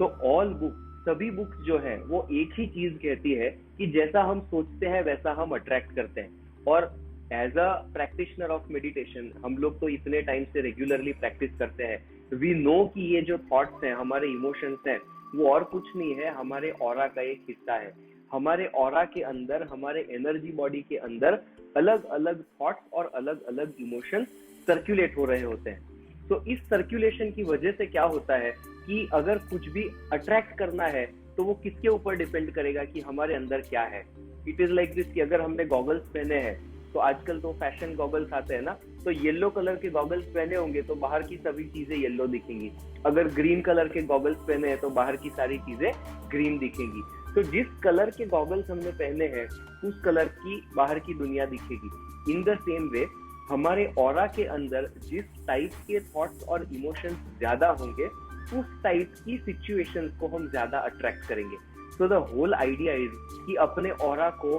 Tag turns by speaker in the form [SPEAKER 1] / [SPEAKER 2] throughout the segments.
[SPEAKER 1] तो all book, सभी books जो है वो एक ही चीज कहती है कि जैसा हम सोचते हैं वैसा हम अट्रैक्ट करते हैं। और as a practitioner of meditation हम लोग तो इतने टाइम से रेगुलरली प्रैक्टिस करते हैं, वी नो कि ये जो थॉट्स हैं, हमारे इमोशंस हैं, वो और कुछ नहीं है, हमारे ऑरा का एक हिस्सा है। हमारे ऑरा के अंदर, हमारे एनर्जी बॉडी के अंदर अलग अलग थॉट्स और अलग अलग इमोशंस सर्कुलेट हो रहे होते हैं। तो इस सर्कुलेशन की वजह से क्या होता है कि अगर कुछ भी अट्रैक्ट करना है तो वो किसके ऊपर डिपेंड करेगा कि हमारे अंदर क्या है। इट इज लाइक दिस कि अगर हमने गॉगल्स पहने हैं, तो आजकल तो फैशन गॉगल्स आते हैं ना, तो येलो कलर के गॉगल्स पहने होंगे तो बाहर की सभी चीजें येलो दिखेंगी। अगर ग्रीन कलर के गॉगल्स पहने हैं तो बाहर की सारी चीजें ग्रीन दिखेंगी। तो जिस कलर के गॉगल्स हमने पहने हैं उस कलर की बाहर की दुनिया दिखेगी। इन द सेम वे हमारे ऑरा के अंदर जिस टाइप के थॉट्स और इमोशंस ज्यादा होंगे उस टाइप की सिचुएशंस को हम ज्यादा अट्रैक्ट करेंगे। So the whole idea is कि अपने ऑरा को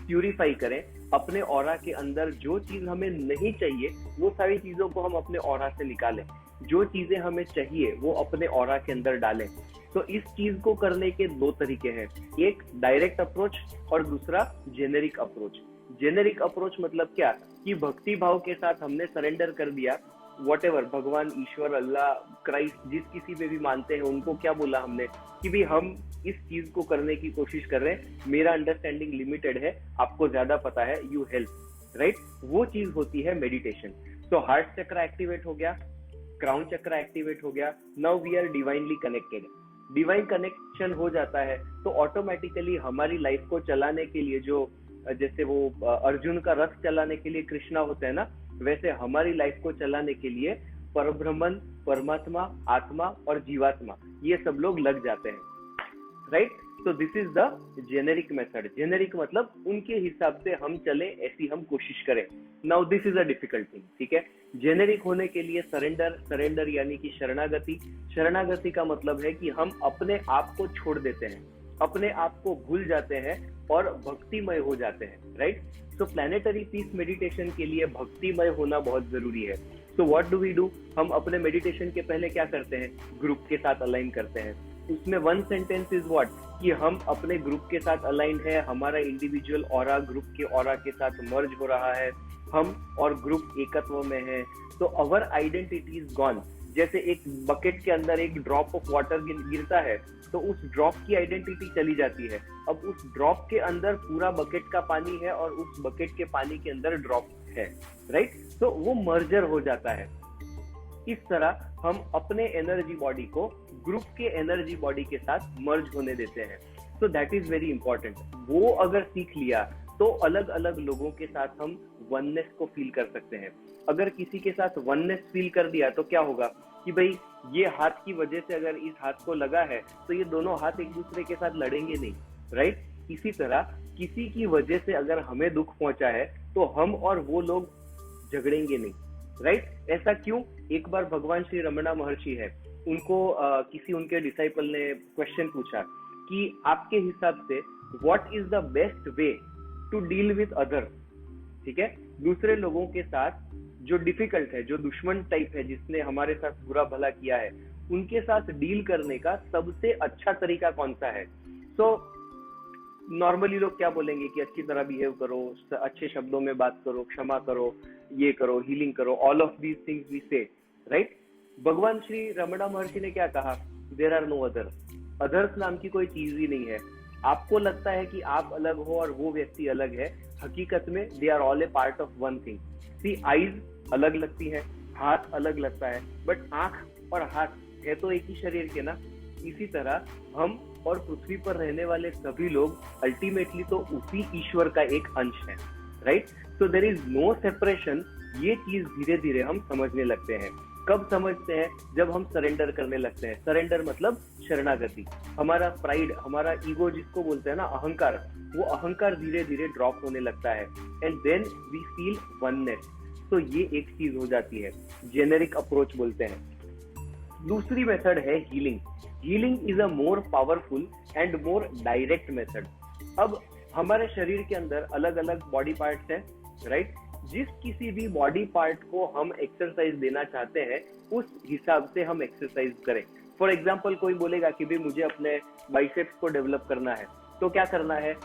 [SPEAKER 1] प्यूरिफाई करें, अपने ऑरा के अंदर जो चीज हमें नहीं चाहिए वो सारी चीजों को हम अपने ऑरा से निकालें, जो चीजें हमें चाहिए वो अपने ऑरा के अंदर डालें। तो इस चीज को करने के दो तरीके हैं, एक डायरेक्ट अप्रोच और दूसरा जेनेरिक अप्रोच। जेनेरिक अप्रोच मतलब क्या कि भक्ति भाव के साथ हमने सरेंडर कर दिया, वॉटेवर, भगवान, ईश्वर, अल्लाह, क्राइस्ट, जिस किसी पे भी मानते हैं उनको क्या बोला हमने कि भाई हम इस चीज को करने की कोशिश कर रहे हैं, मेरा अंडरस्टैंडिंग लिमिटेड है, आपको ज्यादा पता है, यू हेल्प, राइट। वो चीज होती है मेडिटेशन। तो हार्ट चक्र एक्टिवेट हो गया, क्राउन चक्र एक्टिवेट हो गया, now we are divinely connected. Divine connection हो जाता है तो ऑटोमेटिकली हमारी लाइफ को चलाने के लिए, जो जैसे वो अर्जुन का रथ चलाने के लिए कृष्णा होते हैं ना, वैसे हमारी लाइफ को चलाने के लिए परब्रह्मन, परमात्मा, आत्मा और जीवात्मा, ये सब लोग लग जाते हैं, राइट। तो this is the generic method. Generic मतलब उनके हिसाब से हम चले, ऐसी हम कोशिश करें। Now this is a difficult thing, ठीक है। जेनेरिक होने के लिए सरेंडर, सरेंडर यानी कि शरणागति। शरणागति का मतलब है कि हम अपने आप को छोड़ देते हैं, अपने आप को भूल जाते हैं और भक्तिमय हो जाते हैं, right. So planetary peace meditation के लिए भक्तिमय होना बहुत जरूरी है। So what do we do, हम अपने मेडिटेशन के पहले क्या करते हैं, ग्रुप के साथ अलाइन करते हैं। उसमें वन सेंटेंस इज व्हाट, कि हम अपने ग्रुप के साथ अलाइन है, हमारा इंडिविजुअल ऑरा ग्रुप के ऑरा के साथ मर्ज हो रहा है, हम और ग्रुप एकत्व में है। तो अवर आइडेंटिटी इज गॉन। जैसे एक बकेट के अंदर एक ड्रॉप ऑफ वाटर गिरता है तो उस ड्रॉप की आइडेंटिटी चली जाती है। अब उस ड्रॉप के अंदर पूरा बकेट का पानी है और उस बकेट के पानी के अंदर ड्रॉप है, राइट। तो वो मर्जर हो जाता है। इस तरह हम अपने एनर्जी बॉडी को ग्रुप के एनर्जी बॉडी के साथ मर्ज होने देते हैं। So that is very important. वो अगर सीख लिया तो अलग अलग लोगों के साथ हम वननेस को फील कर सकते हैं। अगर किसी के साथ वननेस फील कर दिया तो क्या होगा कि भाई ये हाथ की वजह से अगर इस हाथ को लगा है तो ये दोनों हाथ एक दूसरे के साथ लड़ेंगे नहीं, राइट। इसी तरह किसी की वजह से अगर हमें दुख पहुंचा है तो हम और वो लोग झगड़ेंगे नहीं, राइट। ऐसा क्यों? एक बार भगवान श्री रमणा महर्षि है, उनको किसी उनके डिसाइपल ने क्वेश्चन पूछा कि आपके हिसाब से what is the best way to deal with others, ठीक है, दूसरे लोगों के साथ जो डिफिकल्ट है, जो दुश्मन टाइप है, जिसने हमारे साथ बुरा भला किया है, उनके साथ डील करने का सबसे अच्छा तरीका कौन सा है। सो नॉर्मली लोग क्या बोलेंगे कि अच्छी तरह बिहेव करो, अच्छे शब्दों में बात करो, क्षमा करो, ये करो, हीलिंग करो, all of these things we say, right. भगवान श्री रमणा महर्षि ने क्या कहा, there are no others. Others नाम की कोई चीज ही नहीं है। आपको लगता है कि आप अलग हो और वो व्यक्ति अलग है, हकीकत में they are all a part of one thing. See eyes अलग लगती है, हाथ अलग लगता है, बट आंख और हाथ है तो एक ही शरीर के ना। इसी तरह हम और पृथ्वी पर रहने वाले सभी लोग अल्टीमेटली तो उसी ईश्वर का एक अंश है, right. So there is no separation. ये चीज धीरे धीरे हम समझने लगते हैं। कब समझते हैं? जब हम सरेंडर करने लगते हैं। सरेंडर मतलब शरणागति। हमारा प्राइड, हमारा ईगो जिसको बोलते हैं ना, अहंकार, वो अहंकार धीरे धीरे ड्रॉप होने लगता है and then we feel oneness. तो ये एक चीज हो जाती है, जेनेरिक अप्रोच बोलते हैं। दूसरी मेथड है healing. Healing is a more powerful and more direct method. अब हमारे शरीर के अंदर अलग अलग बॉडी पार्ट्स हैं, राइट। जिस किसी भी बॉडी पार्ट को हम एक्सरसाइज देना चाहते हैं उस हिसाब से हम एक्सरसाइज करें। फॉर एग्जाम्पल कोई बोलेगा कि भाई मुझे अपने बाइसेप्स को डेवलप करना है, तो क्या करना है,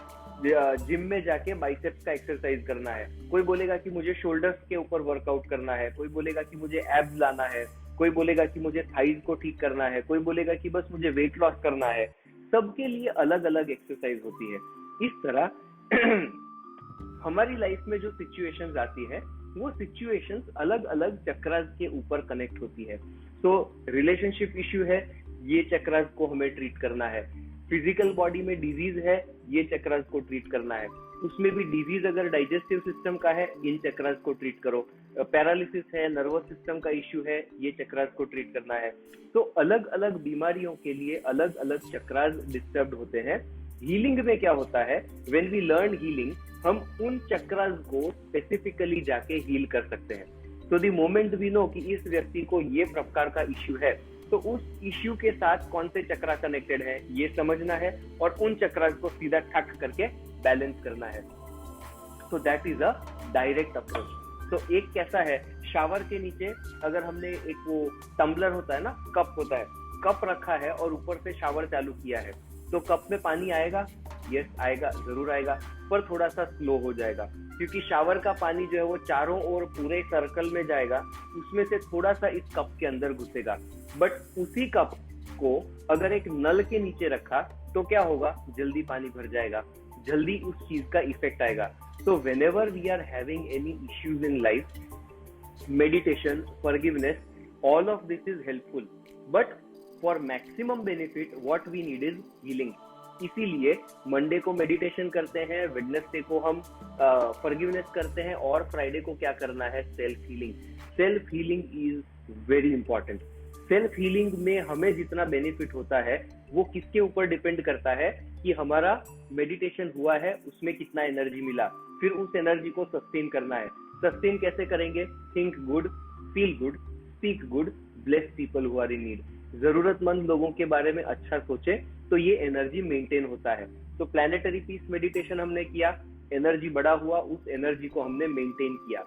[SPEAKER 1] जिम में जाके बाइसेप्स का एक्सरसाइज करना है। कोई बोलेगा कि मुझे शोल्डर्स के ऊपर वर्कआउट करना है, कोई बोलेगा कि मुझे एब्स लाना है, कोई बोलेगा कि मुझे थाइज को ठीक करना है, कोई बोलेगा कि बस मुझे वेट लॉस करना है। सबके लिए अलग अलग एक्सरसाइज होती है। इस तरह हमारी लाइफ में जो सिचुएशंस आती है वो सिचुएशंस अलग अलग चक्रास के ऊपर कनेक्ट होती है। तो रिलेशनशिप इश्यू है, ये चक्रास को हमें ट्रीट करना है। फिजिकल बॉडी में डिजीज है, ये चक्रास को ट्रीट करना है। उसमें भी डिजीज अगर डाइजेस्टिव सिस्टम का है, इन चक्रास को ट्रीट करो। पैरालिसिस है, नर्वस सिस्टम का इश्यू है, ये चक्रास को ट्रीट करना है। तो अलग अलग बीमारियों के लिए अलग अलग चक्रास डिस्टर्ब होते हैं। हीलिंग में क्या होता है, व्हेन वी लर्न हीलिंग, हम उन चक्रास को स्पेसिफिकली जाके हील कर सकते हैं। तो द मोमेंट वी नो कि इस व्यक्ति को ये प्रकार का इश्यू है, तो उस इश्यू के साथ कौन से चक्रा कनेक्टेड है ये समझना है और उन चक्रास को सीधा ठक करके बैलेंस करना है। तो that is a direct approach. तो एक कैसा है, शावर के नीचे अगर हमने एक वो टम्बलर होता है ना, कप होता है, कप रखा है और ऊपर से शावर चालू किया है, तो कप में पानी आएगा? यस आएगा, जरूर आएगा, पर थोड़ा सा स्लो हो जाएगा, क्योंकि शावर का पानी जो है वो चारों ओर पूरे सर्कल में जाएगा, उसमें से थोड़ा सा इस कप के अंदर घुसेगा। बट उसी कप को अगर एक नल के नीचे रखा तो क्या होगा, जल्दी पानी भर जाएगा, जल्दी उस चीज का इफेक्ट आएगा। तो whenever we are having any issues in life, meditation, forgiveness, all of this is helpful, but for maximum benefit what we need is healing. इसीलिए मंडे को मेडिटेशन करते हैं, वेडनेसडे को हम फॉरगिवनेस करते हैं, और फ्राइडे को क्या करना है, self healing. Self healing is very important. Self healing में हमें जितना बेनिफिट होता है वो किसके ऊपर डिपेंड करता है कि हमारा मेडिटेशन हुआ है, उसमें कितना एनर्जी मिला, फिर उस एनर्जी को सस्टेन करना है। सस्टेन कैसे करेंगे, think good, feel good, speak good, bless people who are in need. जरूरतमंद लोगों के बारे में अच्छा सोचे तो ये एनर्जी मेंटेन होता है। तो प्लैनेटरी पीस मेडिटेशन हमने किया, एनर्जी बड़ा हुआ, उस एनर्जी को हमने मेंटेन किया।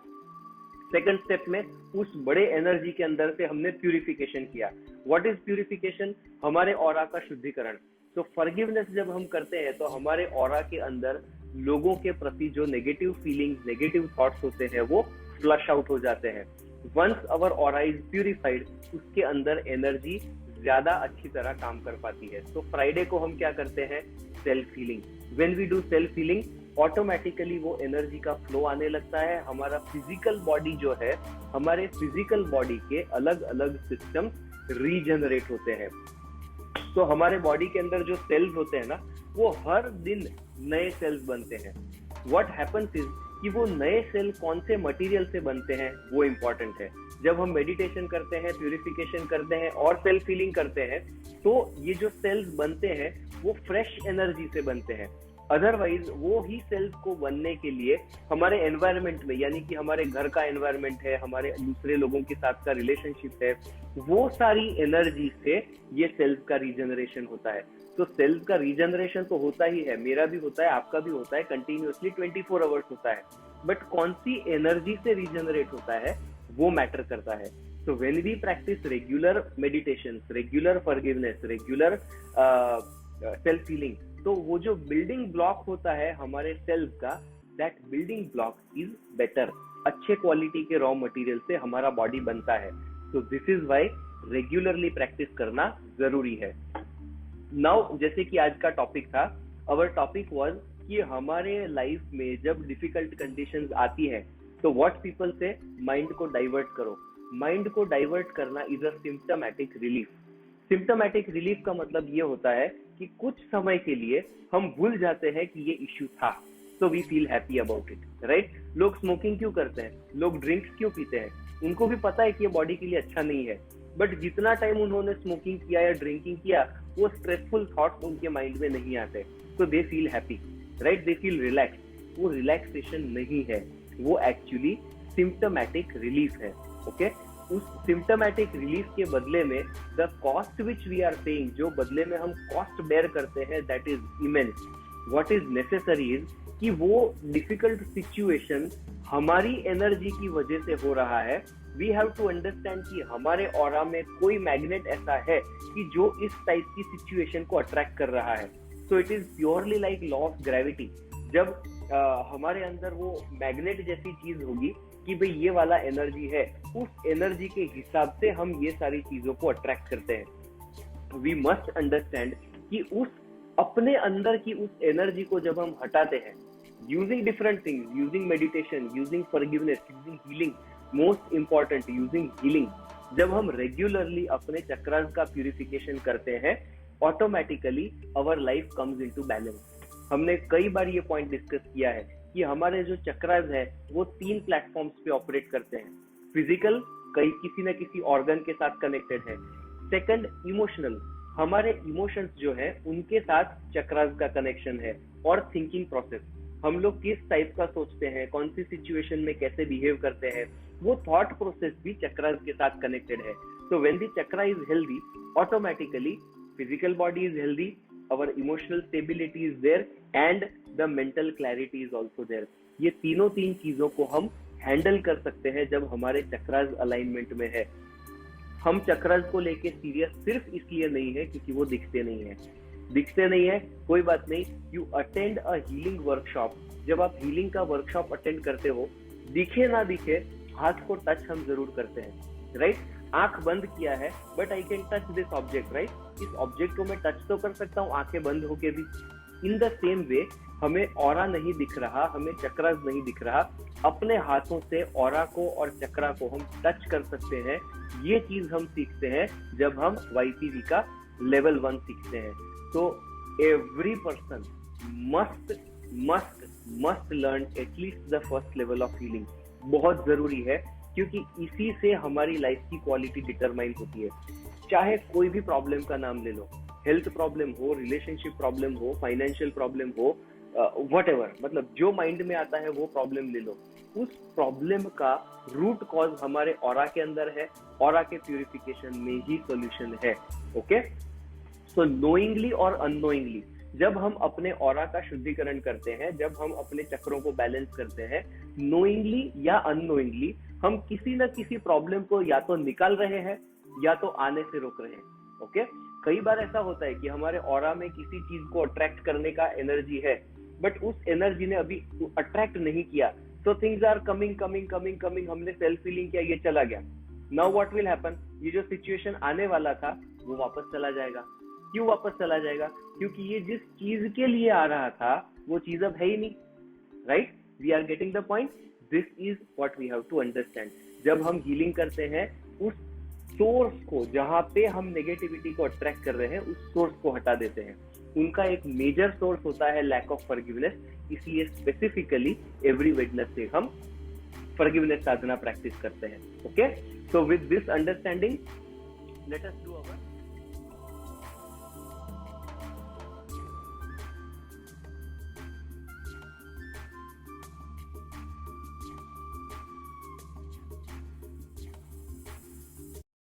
[SPEAKER 1] सेकंड स्टेप में उस बड़े एनर्जी के अंदर से हमने प्यूरिफिकेशन किया। व्हाट इज प्यूरिफिकेशन, हमारे ऑरा का शुद्धिकरण। तो फॉरगिवनेस जब हम करते हैं तो हमारे ऑरा के अंदर लोगों के प्रति जो नेगेटिव फीलिंग्स, नेगेटिव थॉट्स होते हैं वो फ्लश आउट हो जाते हैं। Once our aura is purified, उसके अंदर एनर्जी ज्यादा अच्छी तरह काम कर पाती है। तो फ्राइडे को हम क्या करते हैं, self healing. When we do self healing, automatically वो एनर्जी का फ्लो आने लगता है। हमारा फिजिकल बॉडी जो है, हमारे फिजिकल बॉडी के अलग अलग सिस्टम रीजनरेट होते हैं। तो हमारे बॉडी के अंदर जो सेल्स होते हैं ना, वो हर दिन नए सेल्स बनते हैं। व्हाट हैपेंस इज कि वो नए सेल कौन से मटेरियल से बनते हैं वो इंपॉर्टेंट है। जब हम मेडिटेशन करते हैं, प्यूरिफिकेशन करते हैं और सेल्फ हीलिंग करते हैं, तो ये जो सेल्स बनते हैं वो फ्रेश एनर्जी से बनते हैं। अदरवाइज वो ही सेल्स को बनने के लिए हमारे एनवायरनमेंट में, यानी कि हमारे घर का एनवायरनमेंट है, हमारे दूसरे लोगों के साथ का रिलेशनशिप है, वो सारी एनर्जी से ये सेल्स का रीजनरेशन होता है। तो सेल्स का रीजनरेशन तो होता ही है, मेरा भी होता है, आपका भी होता है, कंटिन्यूअसली 24 आवर्स होता है। बट कौन सी एनर्जी से रीजनरेट होता है वो मैटर करता है। तो when we practise regular meditation, regular forgiveness, regular self healing, तो वो जो बिल्डिंग ब्लॉक होता है हमारे सेल्फ का, that building block is better. अच्छे क्वालिटी के रॉ मटेरियल से हमारा बॉडी बनता है। तो this is why regularly practice करना जरूरी है। नाउ जैसे कि आज का टॉपिक था, अवर टॉपिक वाज कि हमारे लाइफ में जब डिफिकल्ट कंडीशंस आती है तो व्हाट पीपल से, माइंड को डाइवर्ट करो। माइंड को डाइवर्ट करना is a symptomatic relief. Symptomatic relief का मतलब ये होता है कि कुछ समय के लिए हम भूल जाते हैं कि ये इश्यू था, तो we feel happy about it, right. लोग स्मोकिंग क्यों करते हैं, लोग ड्रिंक्स क्यों पीते हैं, उनको भी पता है कि ये बॉडी के लिए अच्छा नहीं है, बट जितना टाइम उन्होंने स्मोकिंग किया या ड्रिंकिंग किया, वो स्ट्रेसफुल थॉट्स उनके माइंड में नहीं आते, तो they feel happy, right, they feel relax. वो रिलैक्सेशन नहीं है, वो एक्चुअली सिम्प्टोमेटिक रिलीफ है। ओके, उस सिम्प्टोमेटिक रिलीफ के बदले में the cost which we are paying, जो बदले में हम कॉस्ट बेयर करते हैं, that is immense. What is necessary is कि वो डिफिकल्ट सिचुएशन हमारी एनर्जी की वजह से हो रहा है, वी हैव टू अंडरस्टैंड कि हमारे ऑरा में कोई मैग्नेट ऐसा है कि जो इस टाइप की सिचुएशन को अट्रैक्ट कर रहा है. So it is purely like law of gravity. जब हमारे अंदर वो मैग्नेट जैसी चीज होगी कि भाई ये वाला एनर्जी है, उस एनर्जी के हिसाब से हम ये सारी चीजों को अट्रैक्ट करते हैं. वी मस्ट अंडरस्टैंड कि उस अपने अंदर की उस एनर्जी को जब हम हटाते हैं, using different things, using meditation, using forgiveness, using healing, most important using healing, जब हम रेगुलरली अपने चक्रास का प्यूरिफिकेशन करते हैं, automatically our life comes into balance. हमने कई बार ये पॉइंट डिस्कस किया है कि हमारे जो चक्रास है वो 3 प्लेटफॉर्म्स पे ऑपरेट करते हैं. फिजिकल, कई किसी न किसी ऑर्गन के साथ कनेक्टेड है. सेकंड, इमोशनल, हमारे इमोशंस जो है उनके साथ चक्रास का कनेक्शन है. और थिंकिंग प्रोसेस, हम लोग किस टाइप का सोचते हैं, कौन सी सिचुएशन में कैसे बिहेव करते हैं, वो थॉट प्रोसेस भी चक्रास के साथ कनेक्टेड है. So when the chakra is healthy, automatically physical body is healthy, our emotional stability is there and the mental clarity is also there. ये तीनों चीजों को हम हैंडल कर सकते हैं जब हमारे चक्रास अलाइनमेंट में है. हम चक्रास को लेके सीरियस सिर्फ इसलिए नहीं है क्योंकि वो दिखते नहीं है, कोई बात नहीं. You attend a healing workshop. जब आप हीलिंग का वर्कशॉप अटेंड करते हो, दिखे ना दिखे, हाथ को टच हम जरूर करते हैं, राइट? आंख बंद किया है but I can touch this object, right? इस ऑब्जेक्ट को मैं टच तो कर सकता हूँ आंखें बंद होके भी. इन द सेम वे हमें ऑरा नहीं दिख रहा, हमें चक्रास नहीं दिख रहा, अपने हाथों से ऑरा को और चक्रा को हम टच कर सकते हैं. ये चीज हम सीखते हैं जब हम YPV का लेवल 1 सीखते हैं. तो every person must learn at least the first level of healing. बहुत जरूरी है क्योंकि इसी से हमारी लाइफ की क्वालिटी डिटरमाइन होती है. चाहे कोई भी प्रॉब्लम का नाम ले लो, हेल्थ प्रॉब्लम हो, रिलेशनशिप प्रॉब्लम हो, फाइनेंशियल प्रॉब्लम हो, व्हाटएवर, मतलब जो माइंड में आता है वो प्रॉब्लम ले लो. उस प्रॉब्लम का रूट कॉज हमारे ऑरा के अंदर है. ऑरा के प्यूरिफिकेशन में ही सॉल्यूशन है. ओके, सो नोइंगली और अननोइंगली जब हम अपने ऑरा का शुद्धिकरण करते हैं, जब हम अपने चक्रों को बैलेंस करते हैं, नोइंगली या अननोइंगली हम किसी न किसी प्रॉब्लम को या तो निकाल रहे हैं या तो आने से रोक रहे हैं. ओके, कई बार ऐसा होता है कि हमारे ऑरा में किसी चीज को अट्रैक्ट करने का एनर्जी है, बट उस एनर्जी ने अभी अट्रैक्ट नहीं किया. सो थिंग्स आर कमिंग, हमने सेल्फ फीलिंग किया, ये चला गया. नाउ व्हाट विल हैपन, ये जो सिचुएशन आने वाला था वो वापस चला जाएगा. क्यों वापस चला जाएगा? क्योंकि ये जिस चीज के लिए आ रहा था वो चीज अब है ही नहीं, right? We are getting the point. This is what we have to understand. जब हम हीलिंग करते हैं, उस सोर्स को, जहां पे हम नेगेटिविटी को अट्रैक्ट कर रहे हैं, उस सोर्स को हटा देते हैं. उनका एक मेजर सोर्स होता है लैक ऑफ फॉरगिवनेस. इसलिए स्पेसिफिकली एवरी वेडनेसडे हम फॉरगिवनेस साधना प्रैक्टिस करते हैं. Okay, so with this understanding let us do our